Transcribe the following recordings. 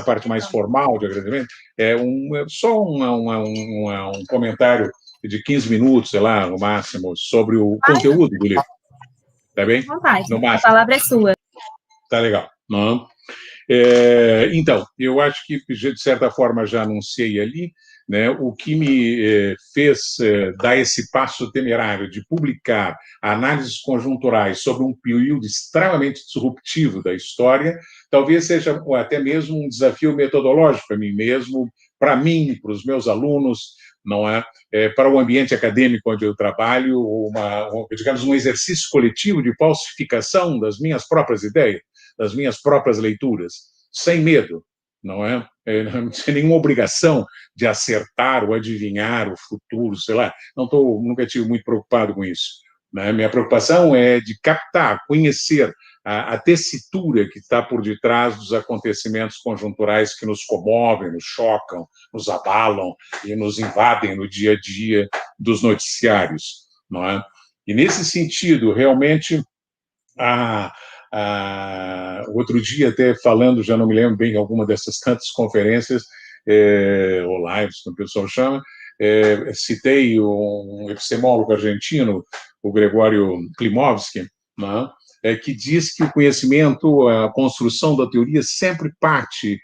parte mais formal de agradecimento, só um comentário de 15 minutos, sei lá, no máximo, sobre o conteúdo do livro. Tá bem? Vontade. No máximo. A palavra é sua. Tá legal. Não? Então, eu acho que, de certa forma, já anunciei ali, né, o que me fez dar esse passo temerário de publicar análises conjunturais sobre um período extremamente disruptivo da história, talvez seja até mesmo um desafio metodológico para mim mesmo, para mim, para os meus alunos, não é? Para o ambiente acadêmico onde eu trabalho, digamos, um exercício coletivo de falsificação das minhas próprias ideias, das minhas próprias leituras, sem medo, não é? Sem nenhuma obrigação de acertar ou adivinhar o futuro, sei lá. Nunca estive muito preocupado com isso. Né? Minha preocupação é de captar, conhecer a tessitura que está por detrás dos acontecimentos conjunturais que nos comovem, nos chocam, nos abalam e nos invadem no dia a dia dos noticiários, não é? E nesse sentido, realmente, outro dia, até falando, já não me lembro bem, alguma dessas tantas conferências, ou lives, como o pessoal chama, citei um epistemólogo argentino, o Gregório Klimovsky, né, que diz que o conhecimento, a construção da teoria sempre parte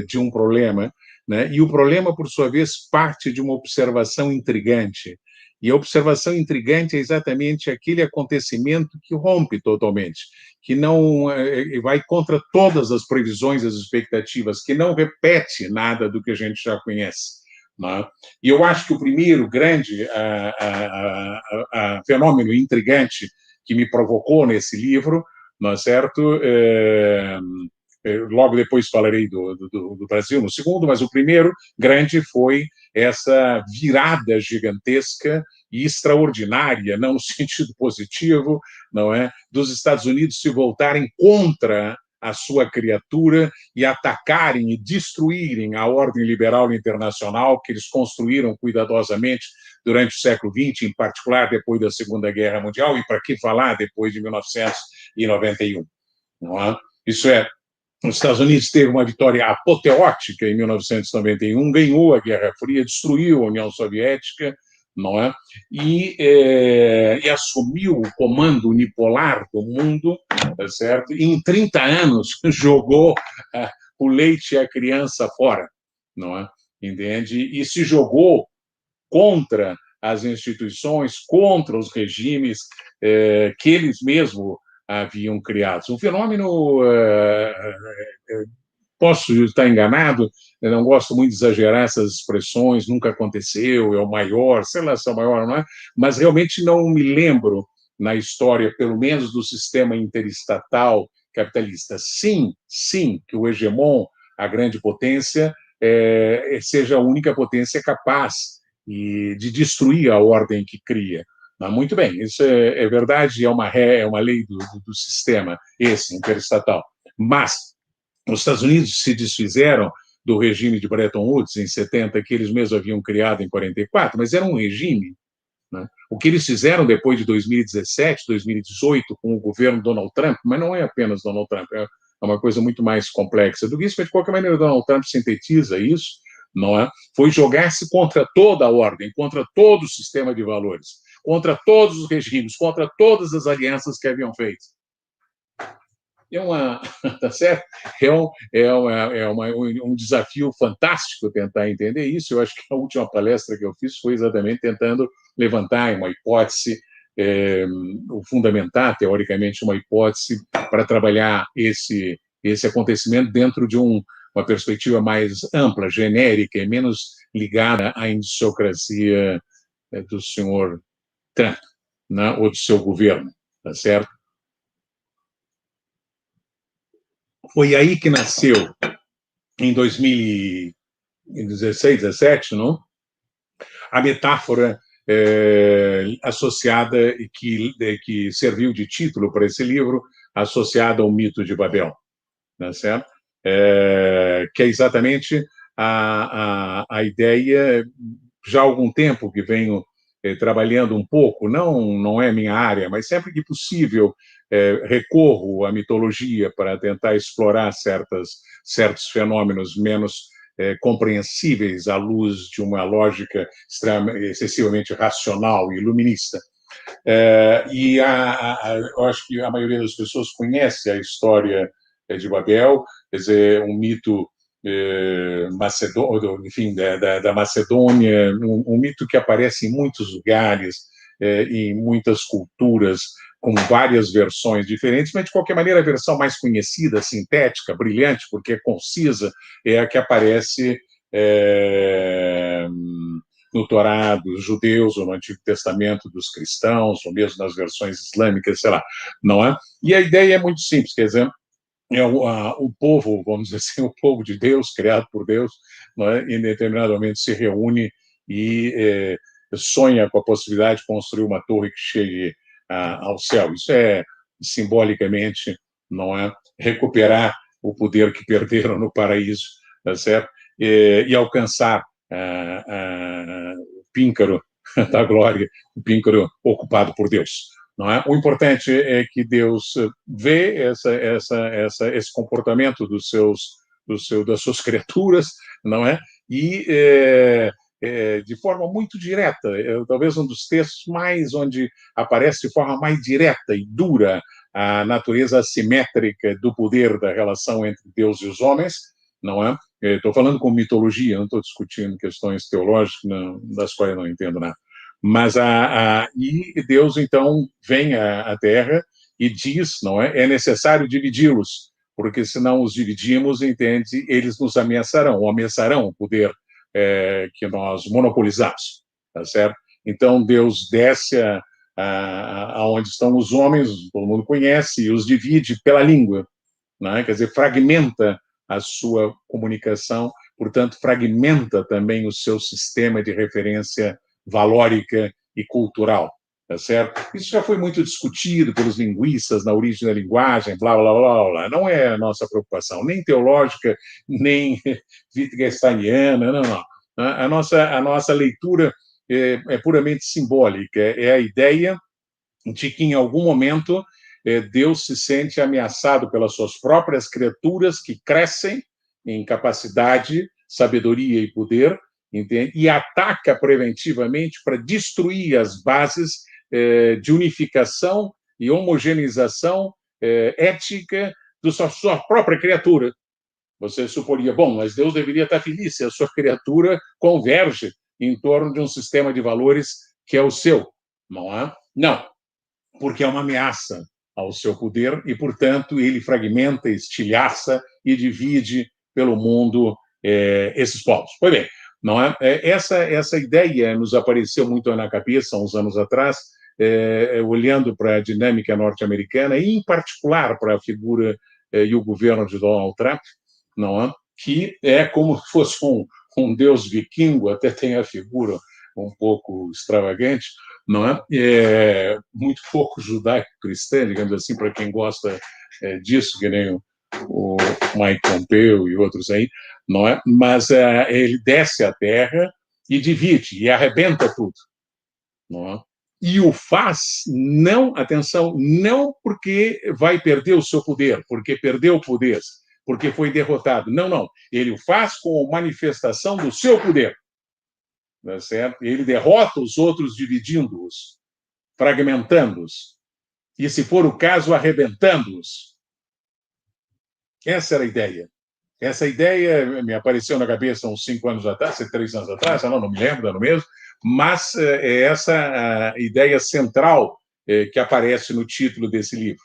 de um problema, né, e o problema, por sua vez, parte de uma observação intrigante. E a observação intrigante é exatamente aquele acontecimento que rompe totalmente, que não vai contra todas as previsões e as expectativas, que não repete nada do que a gente já conhece. Né? E eu acho que o primeiro grande fenômeno intrigante que me provocou nesse livro, não é certo? Logo depois falarei do Brasil no segundo, mas o primeiro grande foi essa virada gigantesca e extraordinária, não no sentido positivo, não é, dos Estados Unidos se voltarem contra a sua criatura e atacarem e destruírem a ordem liberal internacional que eles construíram cuidadosamente durante o século XX, em particular depois da Segunda Guerra Mundial, e para que falar depois de 1991, não é? Isso é, os Estados Unidos teve uma vitória apoteótica em 1991, ganhou a Guerra Fria, destruiu a União Soviética, não é? E assumiu o comando unipolar do mundo, tá certo? E em 30 anos jogou o leite e a criança fora, não é? Entende? E se jogou contra as instituições, contra os regimes que eles mesmos haviam criado. Um fenômeno, posso estar enganado, eu não gosto muito de exagerar essas expressões, nunca aconteceu, é o maior, sei lá se é o maior ou não é, mas realmente não me lembro na história, pelo menos do sistema interestatal capitalista. Sim, que o hegemon, a grande potência, seja a única potência capaz de destruir a ordem que cria. Mas, muito bem, isso é verdade, é uma lei do sistema, esse, interestatal. Mas os Estados Unidos se desfizeram do regime de Bretton Woods em 70, que eles mesmos haviam criado em 44, mas era um regime. Né? O que eles fizeram depois de 2017, 2018, com o governo Donald Trump, mas não é apenas Donald Trump, é uma coisa muito mais complexa do que isso, mas de qualquer maneira Donald Trump sintetiza isso, não é? Foi jogar-se contra toda a ordem, contra todo o sistema de valores, contra todos os regimes, contra todas as alianças que haviam feito. Tá certo? Um desafio fantástico tentar entender isso. Eu acho que a última palestra que eu fiz foi exatamente tentando levantar uma hipótese, fundamentar, teoricamente, uma hipótese para trabalhar esse acontecimento dentro de uma perspectiva mais ampla, genérica e menos ligada à indiciocracia do senhor Trump, né, ou do seu governo, tá certo? Foi aí que nasceu, em 2016, 17, não? A metáfora associada, que serviu de título para esse livro, associada ao mito de Babel, tá certo? Que é exatamente a ideia, já há algum tempo que venho trabalhando um pouco, não é minha área, mas sempre que possível recorro à mitologia para tentar explorar certos fenômenos menos compreensíveis à luz de uma lógica excessivamente racional e iluminista. Eu acho que a maioria das pessoas conhece a história de Babel, quer dizer, um mito macedônio, enfim, da Macedônia, um mito que aparece em muitos lugares, em muitas culturas, com várias versões diferentes, mas, de qualquer maneira, a versão mais conhecida, sintética, brilhante, porque é concisa, é a que aparece no Torá dos judeus, ou no Antigo Testamento dos cristãos, ou mesmo nas versões islâmicas, sei lá, não é? E a ideia é muito simples, quer dizer, o povo, vamos dizer assim, o povo de Deus, criado por Deus, não é? Em determinado momento se reúne e sonha com a possibilidade de construir uma torre que chegue ao céu. Isso é, simbolicamente, não é? Recuperar o poder que perderam no paraíso, tá certo? E alcançar o píncaro da glória, o píncaro ocupado por Deus. Não é? O importante é que Deus vê esse comportamento das suas criaturas, não é? E de forma muito direta, talvez um dos textos mais onde aparece de forma mais direta e dura a natureza assimétrica do poder da relação entre Deus e os homens, não é? Estou falando com mitologia, não estou discutindo questões teológicas, das quais eu não entendo nada. Mas e Deus, então, vem à Terra e diz, não é? É necessário dividi-los, porque se não os dividimos, entende, eles nos ameaçarão o poder que nós monopolizamos, tá certo? Então, Deus desce aonde estão os homens, todo mundo conhece, e os divide pela língua, né? Quer dizer, fragmenta a sua comunicação, portanto, fragmenta também o seu sistema de referência valórica e cultural, tá certo? Isso já foi muito discutido pelos linguistas na origem da linguagem, blá, blá, blá, blá. Não é a nossa preocupação, nem teológica, nem wittgensteiniana, não. A nossa leitura é puramente simbólica, é a ideia de que, em algum momento, Deus se sente ameaçado pelas suas próprias criaturas que crescem em capacidade, sabedoria e poder, entende? E ataca preventivamente para destruir as bases de unificação e homogeneização ética da sua própria criatura. Você suporia, bom, mas Deus deveria estar feliz se a sua criatura converge em torno de um sistema de valores que é o seu, não é? Não, porque é uma ameaça ao seu poder e, portanto, ele fragmenta, estilhaça e divide pelo mundo esses povos. Pois bem, não é? Essa ideia nos apareceu muito na cabeça uns anos atrás, olhando para a dinâmica norte-americana e, em particular, para a figura e o governo de Donald Trump, não é? Que é como se fosse um deus vikingo, até tem a figura um pouco extravagante, não é? Muito pouco judaico-cristã, digamos assim, para quem gosta disso, que nem o Mike Pompeo e outros aí, não é? Mas ele desce à terra e divide, e arrebenta tudo, não é? E o faz, não, atenção, não porque vai perder o seu poder, porque perdeu o poder, porque foi derrotado. Não, não. Ele o faz com a manifestação do seu poder. Tá certo? Ele derrota os outros dividindo-os, fragmentando-os. E, se for o caso, arrebentando-os. Essa era a ideia. Essa ideia me apareceu na cabeça uns 5 anos atrás, 3 anos atrás, não me lembro, não mesmo, mas é essa a ideia central que aparece no título desse livro.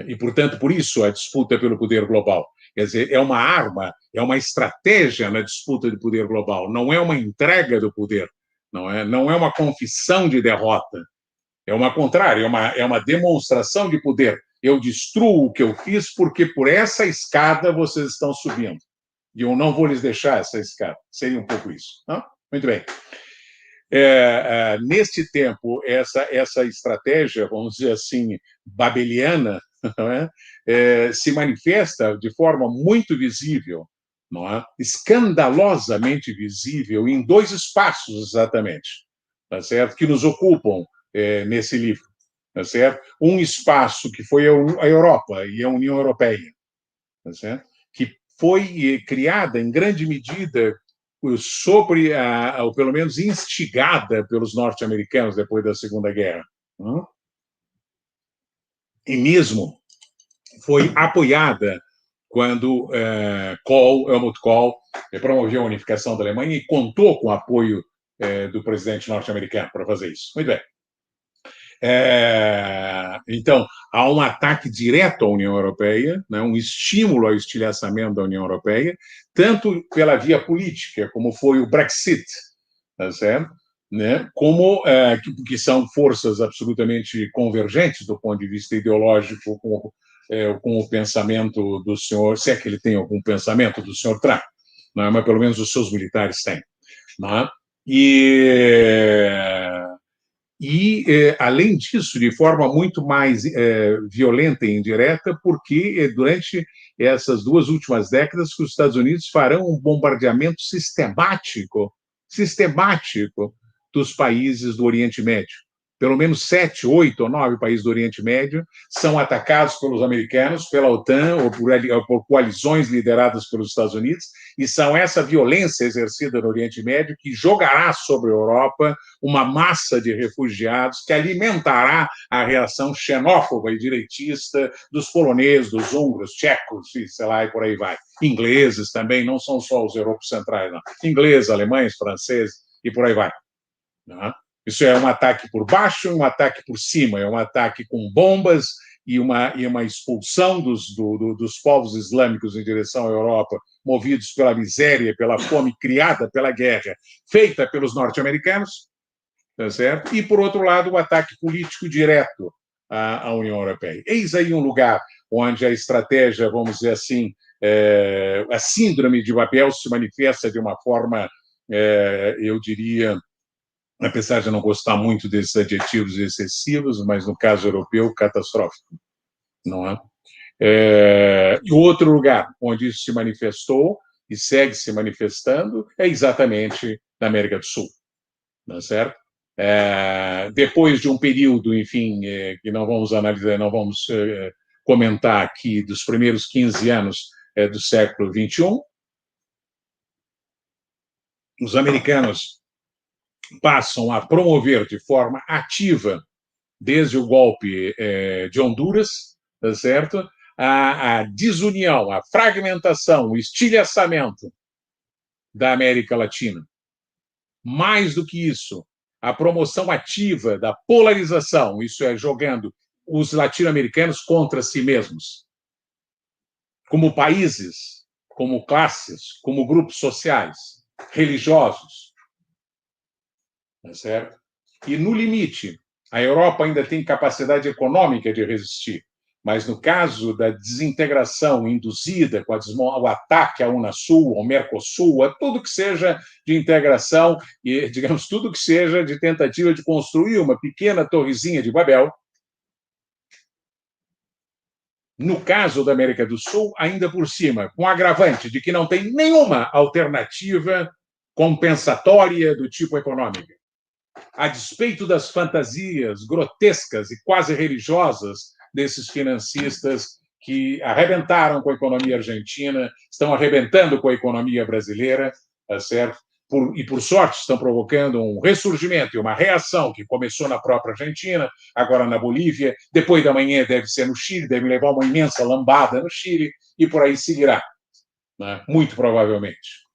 E, portanto, por isso a disputa pelo poder global. Quer dizer, é uma arma, é uma estratégia na disputa de poder global, não é uma entrega do poder, não é uma confissão de derrota, é uma contrária, é uma demonstração de poder. Eu destruo o que eu fiz porque por essa escada vocês estão subindo. E eu não vou lhes deixar essa escada. Seria um pouco isso. Não? Muito bem. Neste tempo, essa estratégia, vamos dizer assim, babeliana, não é? Se manifesta de forma muito visível, não é? Escandalosamente visível, em 2 espaços, exatamente. tá certo? Que nos ocupam nesse livro, tá certo? Um espaço que foi a Europa e a União Europeia, tá certo? Que foi criada em grande medida sobre, ou pelo menos instigada pelos norte-americanos depois da Segunda Guerra. E mesmo foi apoiada quando Helmut Kohl promoveu a unificação da Alemanha e contou com o apoio do presidente norte-americano para fazer isso. Muito bem. Então, há um ataque direto à União Europeia, né, um estímulo ao estilhaçamento da União Europeia, tanto pela via política, como foi o Brexit, tá certo? Né, como que são forças absolutamente convergentes do ponto de vista ideológico com o pensamento do senhor, se é que ele tem algum pensamento do senhor Trump, não é? Mas pelo menos os seus militares têm. Não é? Além disso, de forma muito mais violenta e indireta, porque durante essas 2 últimas décadas que os Estados Unidos farão um bombardeamento sistemático dos países do Oriente Médio. Pelo menos 7, 8 ou 9 países do Oriente Médio são atacados pelos americanos, pela OTAN ou por coalizões lideradas pelos Estados Unidos, e são essa violência exercida no Oriente Médio que jogará sobre a Europa uma massa de refugiados que alimentará a reação xenófoba e direitista dos poloneses, dos húngaros, tchecos, sei lá, e por aí vai. Ingleses também, não são só os europeus centrais, não. Ingleses, alemães, franceses, e por aí vai. Não? Isso é um ataque por baixo, um ataque por cima, é um ataque com bombas e uma expulsão dos povos islâmicos em direção à Europa, movidos pela miséria, pela fome criada pela guerra, feita pelos norte-americanos, tá certo? E, por outro lado, o ataque político direto à União Europeia. Eis aí um lugar onde a estratégia, vamos dizer assim, a síndrome de Babel se manifesta de uma forma, eu diria, apesar de eu não gostar muito desses adjetivos excessivos, mas no caso europeu, catastrófico, não é? E outro lugar onde isso se manifestou e segue se manifestando é exatamente na América do Sul, não é certo? Depois de um período, enfim, que não vamos analisar, não vamos comentar aqui, dos primeiros 15 anos do século XXI, os americanos passam a promover de forma ativa, desde o golpe de Honduras, tá certo? A desunião, a fragmentação, o estilhaçamento da América Latina. Mais do que isso, a promoção ativa da polarização, isso é, jogando os latino-americanos contra si mesmos, como países, como classes, como grupos sociais, religiosos, tá certo? E, no limite, a Europa ainda tem capacidade econômica de resistir, mas no caso da desintegração induzida com o ataque à Unasul, ao Mercosul, a tudo que seja de integração e, digamos, tudo que seja de tentativa de construir uma pequena torrezinha de Babel, no caso da América do Sul, ainda por cima, com o agravante de que não tem nenhuma alternativa compensatória do tipo econômico. A despeito das fantasias grotescas e quase religiosas desses financistas que arrebentaram com a economia argentina, estão arrebentando com a economia brasileira, tá certo? Por sorte, estão provocando um ressurgimento e uma reação que começou na própria Argentina, agora na Bolívia, depois da manhã deve ser no Chile, deve levar uma imensa lambada no Chile, e por aí seguirá, né? Muito provavelmente.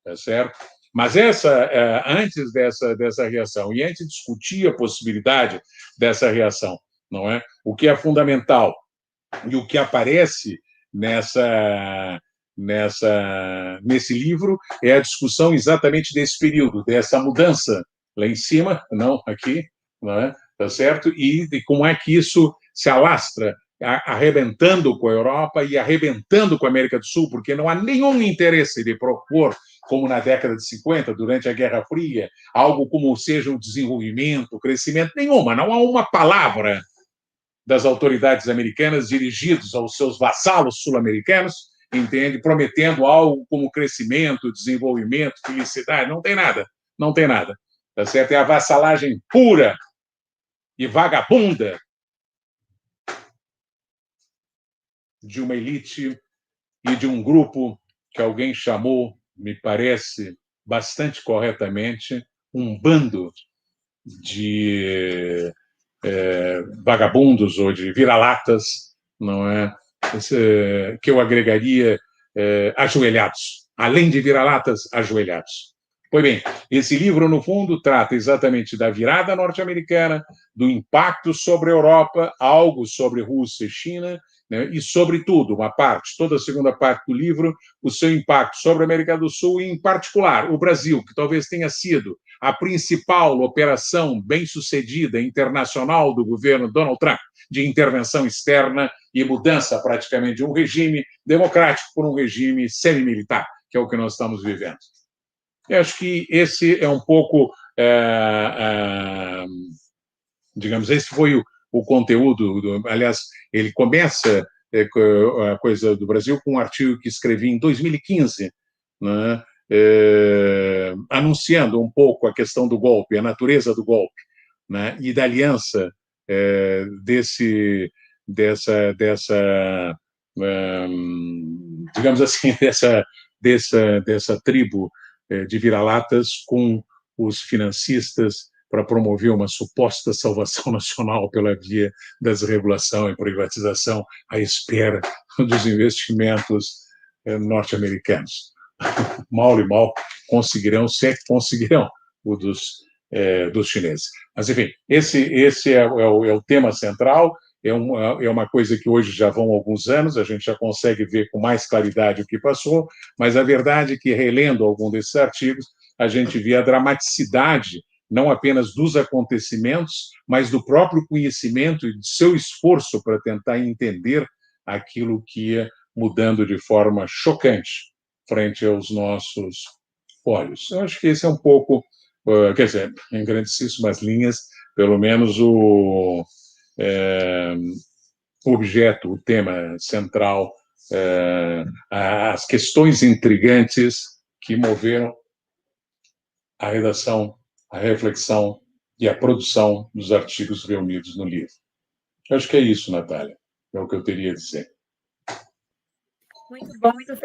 Tá certo? Mas antes dessa reação, e antes de discutir a possibilidade dessa reação, não é? O que é fundamental e o que aparece nesse livro é a discussão exatamente desse período, dessa mudança lá em cima, não aqui, não é? Tá certo? E como é que isso se alastra, arrebentando com a Europa e arrebentando com a América do Sul, porque não há nenhum interesse de propor, como na década de 50, durante a Guerra Fria, algo como seja um desenvolvimento, crescimento, nenhuma, não há uma palavra das autoridades americanas dirigidos aos seus vassalos sul-americanos, entende? Prometendo algo como crescimento, desenvolvimento, felicidade, não tem nada, não tem nada, tá certo? É a vassalagem pura e vagabunda de uma elite e de um grupo que alguém chamou, me parece bastante corretamente, um bando de vagabundos ou de vira-latas, não é? Que eu agregaria ajoelhados, além de vira-latas, ajoelhados. Pois bem, esse livro, no fundo, trata exatamente da virada norte-americana, do impacto sobre a Europa, algo sobre Rússia e China, né, e, sobretudo, uma parte, toda a segunda parte do livro, o seu impacto sobre a América do Sul e, em particular, o Brasil, que talvez tenha sido a principal operação bem-sucedida internacional do governo Donald Trump, de intervenção externa e mudança praticamente de um regime democrático por um regime semi-militar, que é o que nós estamos vivendo. Eu acho que esse é um pouco, digamos, esse foi o conteúdo. Aliás, ele começa a coisa do Brasil com um artigo que escrevi em 2015, né, anunciando um pouco a questão do golpe, a natureza do golpe, né, e da aliança digamos assim, dessa tribo de vira-latas com os financistas para promover uma suposta salvação nacional pela via da desregulação e privatização à espera dos investimentos norte-americanos. Mal e mal conseguirão, se é que conseguirão, o dos chineses. Mas, enfim, esse é o tema central, é uma coisa que hoje já vão alguns anos, a gente já consegue ver com mais claridade o que passou, mas a verdade é que, relendo algum desses artigos, a gente vê a dramaticidade não apenas dos acontecimentos, mas do próprio conhecimento e do seu esforço para tentar entender aquilo que ia mudando de forma chocante frente aos nossos olhos. Eu acho que esse é um pouco, quer dizer, em grandíssimas linhas, pelo menos o objeto, o tema central, as questões intrigantes que moveram a redação, a reflexão e a produção dos artigos reunidos no livro. Eu acho que é isso, Natália, é o que eu teria a dizer. Muito bom, muito feliz.